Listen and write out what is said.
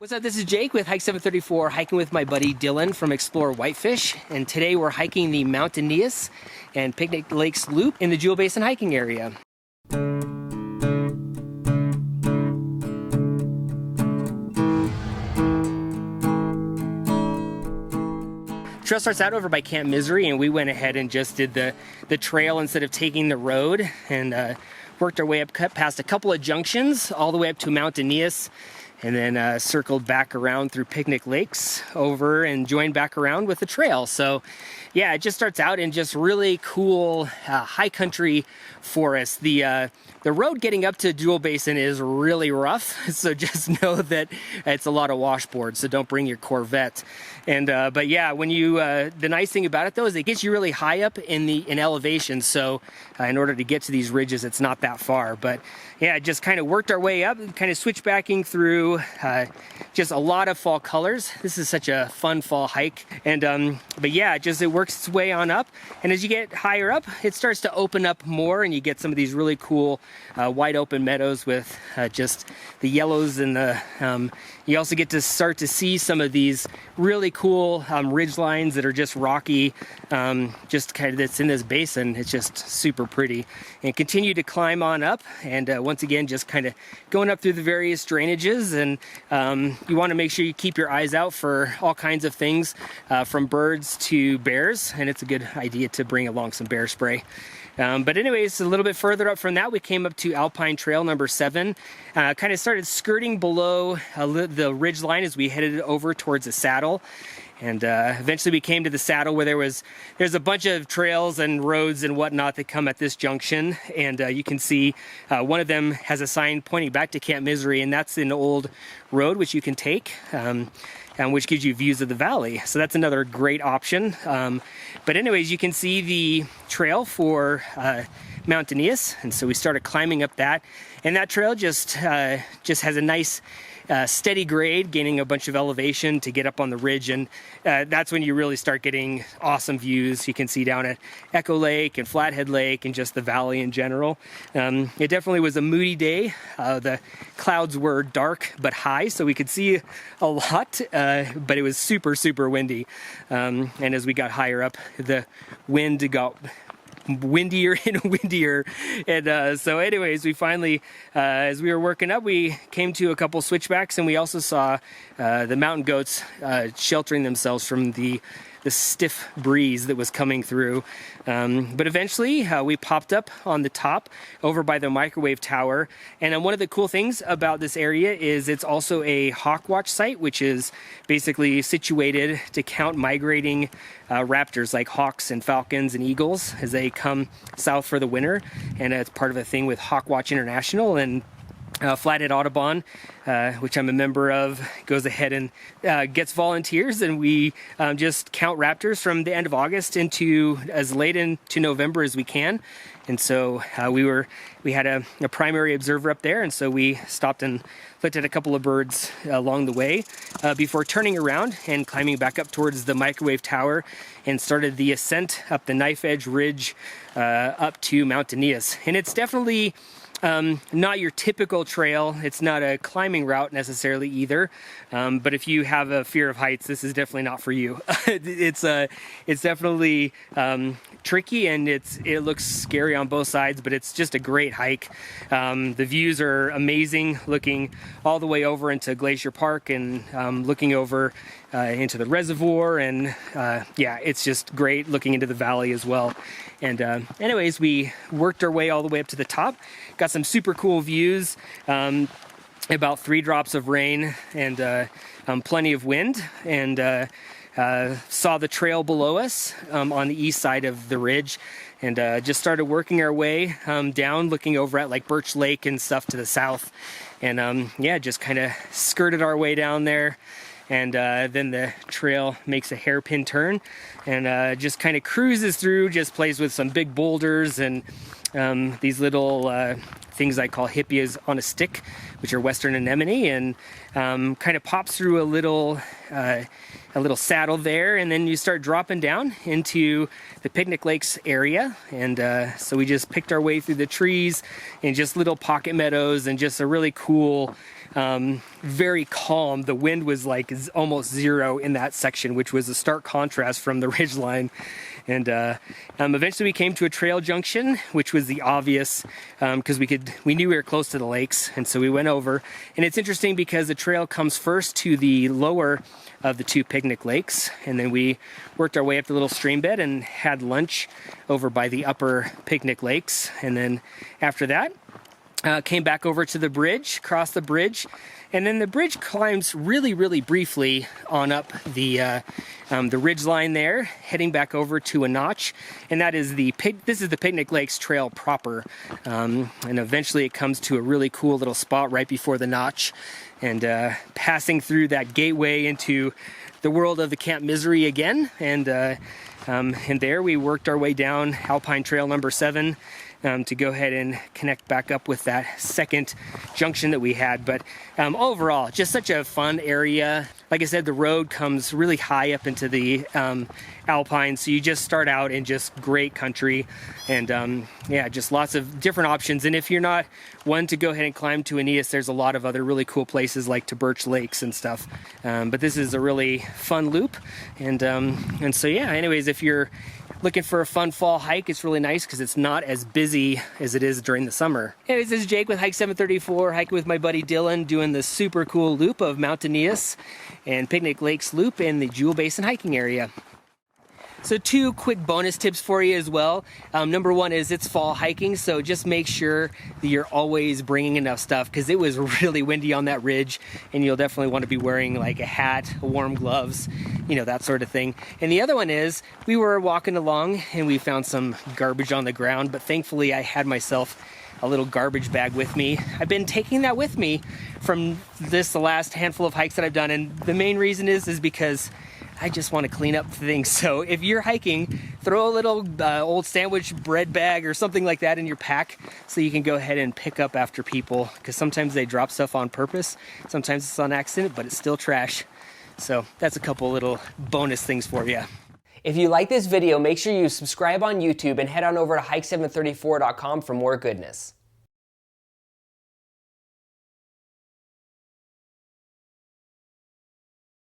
What's up, this is Jake with Hike 734, hiking with my buddy Dylan from Explore Whitefish, and today we're hiking the Mount Aeneas and Picnic Lakes Loop in the Jewel Basin Hiking Area. Trail starts out over by Camp Misery, and we went ahead and just did the trail instead of taking the road, and worked our way up past a couple of junctions all the way up to Mount Aeneas, and then circled back around through Picnic Lakes over and joined back around with the trail. So yeah, it just starts out in just really cool high country forest. The road getting up to Jewel Basin is really rough, so just know that it's a lot of washboard, so don't bring your Corvette. And but yeah, when you the nice thing about it though is it gets you really high up in elevation, so in order to get to these ridges it's not that far. But yeah, just kind of worked our way up, kind of switchbacking through just a lot of fall colors. This is such a fun fall hike, and but yeah, it works its way on up, and as you get higher up it starts to open up more, and you get some of these really cool wide open meadows with just the yellows, and the you also get to start to see some of these really cool ridge lines that are just rocky, just kind of that's in this basin. It's just super pretty, and continue to climb on up, and once again just kind of going up through the various drainages, and you want to make sure you keep your eyes out for all kinds of things, from birds to bears, and it's a good idea to bring along some bear spray. But anyways, a little bit further up from that, we came up to Alpine Trail number 7, kind of started skirting below the ridge line as we headed over towards the saddle. And eventually we came to the saddle where there's a bunch of trails and roads and whatnot that come at this junction. And you can see one of them has a sign pointing back to Camp Misery, and that's an old road which you can take, and which gives you views of the valley. So that's another great option. But anyways, you can see the trail for Mount Aeneas, and so we started climbing up that. And that trail just has a nice steady grade, gaining a bunch of elevation to get up on the ridge, and that's when you really start getting awesome views. You can see down at Echo Lake and Flathead Lake and just the valley in general. It definitely was a moody day. The clouds were dark but high, so we could see a lot, but it was super, super windy. And as we got higher up, the wind got windier and windier, and so anyways, we finally as we were working up, we came to a couple switchbacks, and we also saw the mountain goats sheltering themselves from the stiff breeze that was coming through. But eventually we popped up on the top over by the microwave tower, and one of the cool things about this area is it's also a hawk watch site, which is basically situated to count migrating raptors like hawks and falcons and eagles as they come south for the winter. And it's part of a thing with Hawk Watch International, and Flathead Audubon, which I'm a member of, goes ahead and gets volunteers, and we just count raptors from the end of August into as late into November as we can. And so we had a primary observer up there, and so we stopped and looked at a couple of birds along the way before turning around and climbing back up towards the microwave tower, and started the ascent up the knife edge ridge up to Mount Aeneas. And it's definitely not your typical trail. It's not a climbing route necessarily either, but if you have a fear of heights, this is definitely not for you. It's definitely tricky, and it looks scary on both sides, but it's just a great hike. The views are amazing, looking all the way over into Glacier Park, and looking over into the reservoir, and yeah, it's just great looking into the valley as well. And anyways, we worked our way all the way up to the top, got some super cool views, about 3 drops of rain, and plenty of wind, and saw the trail below us on the east side of the ridge, and just started working our way down, looking over at like Birch Lake and stuff to the south. And yeah, just kind of skirted our way down there. And then the trail makes a hairpin turn, and just kind of cruises through, just plays with some big boulders and these little things I call hippias on a stick, which are western anemone, and kind of pops through a little saddle there, and then you start dropping down into the Picnic Lakes area. And so we just picked our way through the trees in just little pocket meadows, and just a really cool very calm. The wind was like almost zero in that section, which was a stark contrast from the ridgeline. And eventually we came to a trail junction, which was the obvious, because we knew we were close to the lakes, and so we went over. And it's interesting because the trail comes first to the lower of the two picnic lakes, and then we worked our way up the little stream bed and had lunch over by the upper picnic lakes. And then after that, came back over to the bridge, crossed the bridge, and then the bridge climbs really, really briefly on up the ridge line there, heading back over to a notch, and that is this is the Picnic Lakes Trail proper, and eventually it comes to a really cool little spot right before the notch, and passing through that gateway into the world of the Camp Misery again, and there we worked our way down Alpine Trail number 7. To go ahead and connect back up with that second junction that we had. But overall, just such a fun area. Like I said, the road comes really high up into the Alpine, so you just start out in just great country, and yeah, just lots of different options. And if you're not one to go ahead and climb to Aeneas, there's a lot of other really cool places like to Birch Lakes and stuff. But this is a really fun loop, and so yeah. Anyways, if you're looking for a fun fall hike, it's really nice because it's not as busy as it is during the summer. Anyways, this is Jake with Hike 734, hiking with my buddy Dylan, doing the super cool loop of Mount Aeneas and Picnic Lakes Loop in the Jewel Basin Hiking Area. So 2 quick bonus tips for you as well. Number 1 is it's fall hiking, so just make sure that you're always bringing enough stuff, because it was really windy on that ridge, and you'll definitely want to be wearing like a hat, warm gloves, you know, that sort of thing. And the other one is we were walking along and we found some garbage on the ground, but thankfully I had myself a little garbage bag with me. I've been taking that with me from the last handful of hikes that I've done, and the main reason is because I just want to clean up things. So if you're hiking, throw a little old sandwich bread bag or something like that in your pack so you can go ahead and pick up after people, because sometimes they drop stuff on purpose, sometimes it's on accident, but it's still trash. So that's a couple little bonus things for you. If you like this video, make sure you subscribe on YouTube and head on over to hike734.com for more goodness.